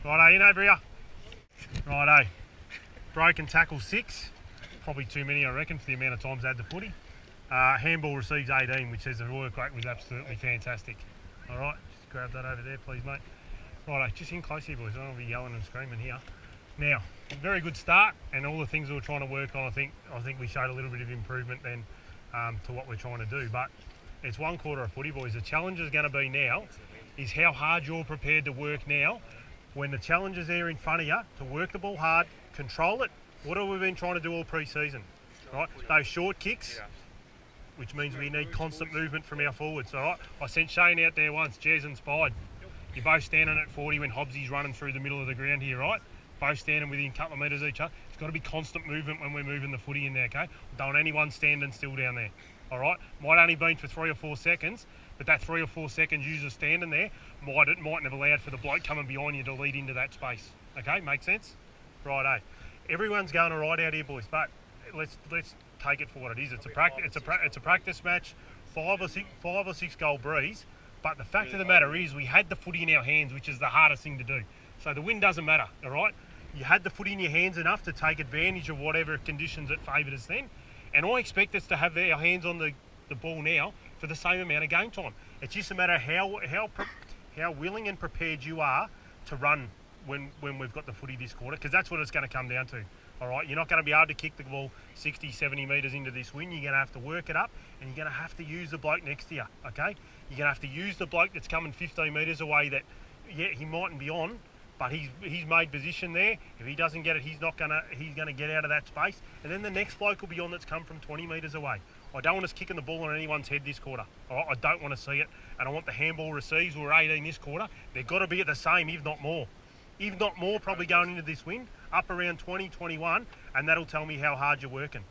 Righto, in over here. Righto. Broken tackle 6. Probably too many, I reckon, for the amount of times I had the footy. Handball receives 18, which says the work rate was absolutely fantastic. All right, just grab that over there, please, mate. Righto, just in close here, boys. I don't want to be yelling and screaming here. Now, very good start, and all the things we were trying to work on, I think we showed a little bit of improvement then to what we're trying to do. But it's one quarter of footy, boys. The challenge is going to be now is how hard you're prepared to work now when the challenge is there in front of you to work the ball hard, control it. What have we been trying to do all pre-season? Right, those short kicks, which means we need constant movement from our forwards. All right, I sent Shane out there once. Jez and Spide. You're both standing at 40 when Hobbsy's running through the middle of the ground here, right? Both standing within a couple of metres each other. It's got to be constant movement when we're moving the footy in there, okay? Don't want anyone standing still down there, all right? Might only been for 3 or 4 seconds, but that 3 or 4 seconds you just standing there mightn't have allowed for the bloke coming behind you to lead into that space, okay? Make sense? Righto. Everyone's going all right out here, boys, but let's take it for what it is. It's a practice match, 5 or 6 goal breeze. But the fact of the matter is we had the footy in our hands, which is the hardest thing to do. So the win doesn't matter, all right? You had the footy in your hands enough to take advantage of whatever conditions it favoured us then. And I expect us to have our hands on the ball now for the same amount of game time. It's just a matter of how willing and prepared you are to run when we've got the footy this quarter, because that's what it's going to come down to. All right, you're not going to be able to kick the ball 60, 70 metres into this win. You're going to have to work it up, and you're going to have to use the bloke next to you, okay? You're going to have to use the bloke that's coming 15 metres away that, yeah, he mightn't be on, but he's made position there. If he doesn't get it, he's going to get out of that space, and then the next bloke will be on that's come from 20 metres away. I don't want us kicking the ball on anyone's head this quarter. All right? I don't want to see it, and I want the handball receives. We're 18 this quarter. They've got to be at the same, if not more. If not more, probably going into this win, up around 20, 21, and that'll tell me how hard you're working.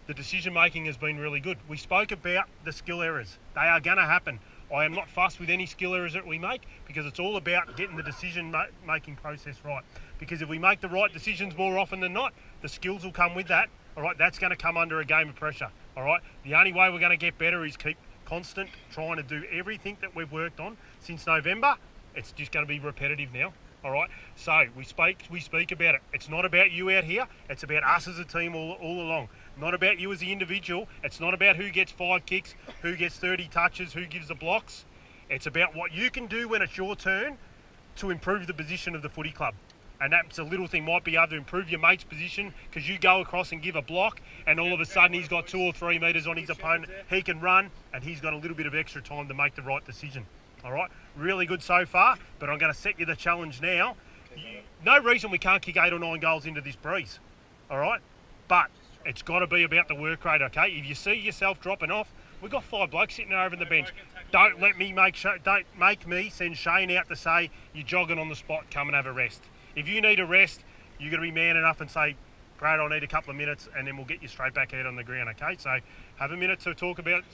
The decision making has been really good. We spoke about the skill errors. They are going to happen. I am not fussed with any skill errors that we make, because it's all about getting the decision making process right. Because if we make the right decisions more often than not, the skills will come with that. All right, that's going to come under a game of pressure. All right, the only way we're going to get better is keep constant, trying to do everything that we've worked on since November. It's just going to be repetitive now. All right, so we speak about it. It's not about you out here. It's about us as a team all along. Not about you as the individual. It's not about who gets 5 kicks, who gets 30 touches, who gives the blocks. It's about what you can do when it's your turn to improve the position of the footy club. And that's a little thing. Might be able to improve your mate's position because you go across and give a block, and all of a sudden he's got 2 or 3 metres on his opponent. He can run, and he's got a little bit of extra time to make the right decision. All right, really good so far, but I'm going to set you the challenge now. No reason we can't kick 8 or 9 goals into this breeze, all right? But it's got to be about the work rate, okay? If you see yourself dropping off, we've got 5 blokes sitting over in the bench. Don't make me send Shane out to say you're jogging on the spot, come and have a rest. If you need a rest, you're going to be man enough and say, Brad, I'll need a couple of minutes, and then we'll get you straight back out on the ground, okay? So have a minute to talk about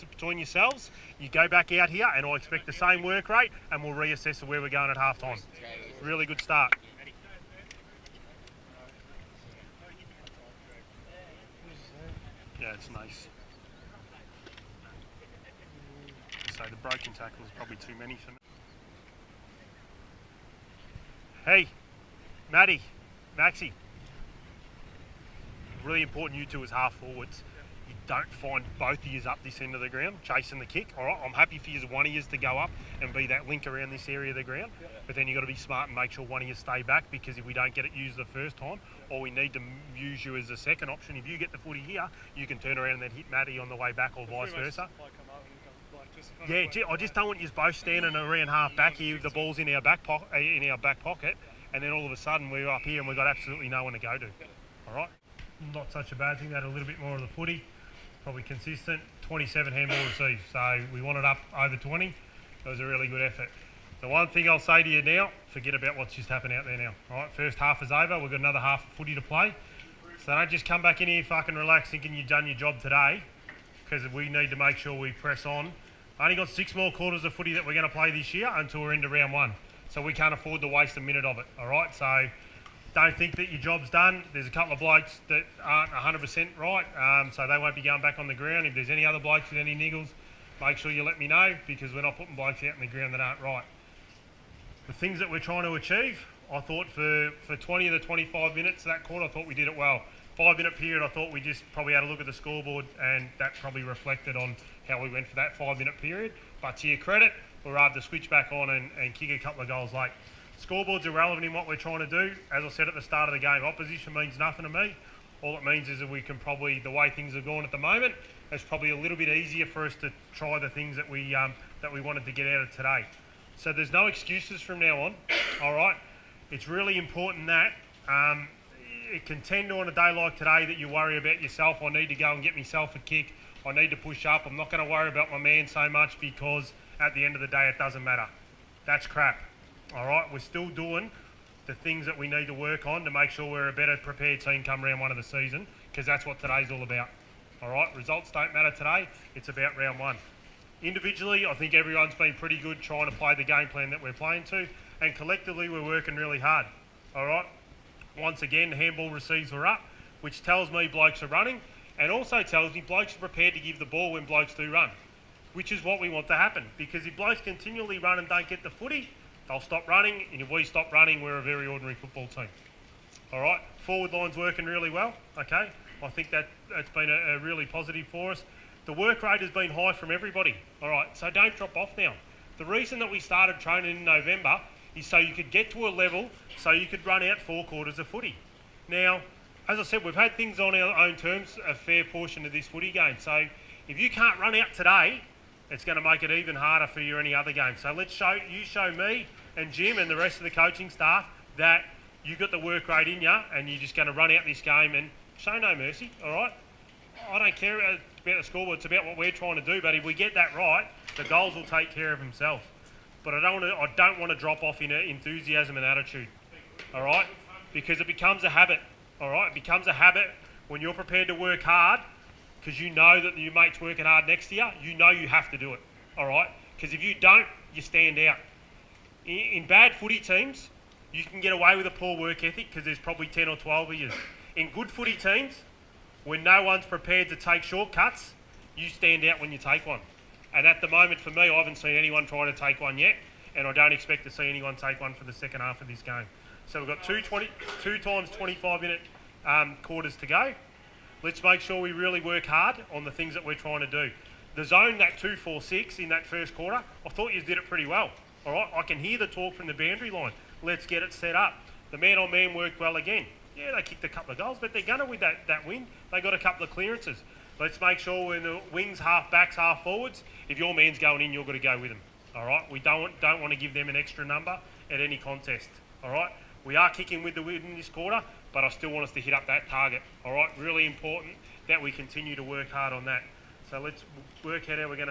between yourselves. You go back out here, and I expect the same work rate, and we'll reassess where we're going at half time. Really good start. Yeah, it's nice. So the broken tackle is probably too many for me. Hey, Matty, Maxie. Really important, you two as half forwards. You don't find both of you up this end of the ground chasing the kick. All right, I'm happy for you, one of you to go up and be that link around this area of the ground. But then you've got to be smart and make sure one of you stay back, because if we don't get it used the first time, or we need to use you as a second option, if you get the footy here, you can turn around and then hit Matty on the way back, or vice versa. Yeah, I just don't want you both standing around half back here with the ball's in our back pocket, and then all of a sudden we're up here and we've got absolutely no one to go to. All right. Not such a bad thing. That a little bit more of the footy, probably consistent. 27 handball received, so we wanted up over 20. It was a really good effort. The one thing I'll say to you now, forget about what's just happened out there now. All right, first half is over. We've got another half of footy to play. So don't just come back in here fucking relax thinking you've done your job today, because we need to make sure we press on. Only got 6 more quarters of footy that we're going to play this year until we're into round 1. So we can't afford to waste a minute of it, all right? So don't think that your job's done. There's a couple of blokes that aren't 100% right, so they won't be going back on the ground. If there's any other blokes with any niggles, make sure you let me know, because we're not putting blokes out in the ground that aren't right. The things that we're trying to achieve, I thought for 20 of the 25 minutes of that quarter, I thought we did it well. 5-minute period, I thought we just probably had a look at the scoreboard, and that probably reflected on how we went for that 5-minute period. But to your credit, we were able to switch back on and kick a couple of goals late. Scoreboard's irrelevant in what we're trying to do. As I said at the start of the game, opposition means nothing to me. All it means is that we can probably, the way things are going at the moment, it's probably a little bit easier for us to try the things that we wanted to get out of today. So there's no excuses from now on, all right? It's really important that it can tend to, on a day like today, that you worry about yourself. I need to go and get myself a kick. I need to push up. I'm not going to worry about my man so much, because at the end of the day, it doesn't matter. That's crap, all right? We're still doing the things that we need to work on to make sure we're a better prepared team come round one of the season, because that's what today's all about. All right, results don't matter today. It's about round one. Individually, I think everyone's been pretty good trying to play the game plan that we're playing to, and collectively we're working really hard. All right, once again, the handball receives were up, which tells me blokes are running, and also tells me blokes are prepared to give the ball when blokes do run, which is what we want to happen, because if blokes continually run and don't get the footy, they'll stop running, and if we stop running, we're a very ordinary football team. All right, forward line's working really well, okay? I think that's been a really positive for us. The work rate has been high from everybody, all right? So don't drop off now. The reason that we started training in November is so you could get to a level so you could run out 4 quarters of footy. Now, as I said, we've had things on our own terms a fair portion of this footy game. So if you can't run out today, it's going to make it even harder for you any other game. So you show me and Jim and the rest of the coaching staff that you've got the work rate in you, and you're just going to run out this game and show no mercy, all right? I don't care about the scoreboard, it's about what we're trying to do, but if we get that right, the goals will take care of themselves. But I don't want to drop off in enthusiasm and attitude, all right? Because it becomes a habit, all right? It becomes a habit when you're prepared to work hard, because you know that your mate's working hard next to you, you know you have to do it, all right? Because if you don't, you stand out. In bad footy teams, you can get away with a poor work ethic because there's probably 10 or 12 of you. In good footy teams, when no one's prepared to take shortcuts, you stand out when you take one. And at the moment, for me, I haven't seen anyone try to take one yet, and I don't expect to see anyone take one for the second half of this game. So we've got two times 25-minute quarters to go. Let's make sure we really work hard on the things that we're trying to do. The zone, that 2-4-6 in that first quarter, I thought you did it pretty well. All right, I can hear the talk from the boundary line. Let's get it set up. The man-on-man worked well again. Yeah, they kicked a couple of goals, but they're going to win that win. They got a couple of clearances. Let's make sure when the wings, half backs, half forwards, if your man's going in, you've got to go with him. All right, we don't want to give them an extra number at any contest. All right, we are kicking with the win in this quarter, but I still want us to hit up that target. All right, really important that we continue to work hard on that. So let's work out how we're going to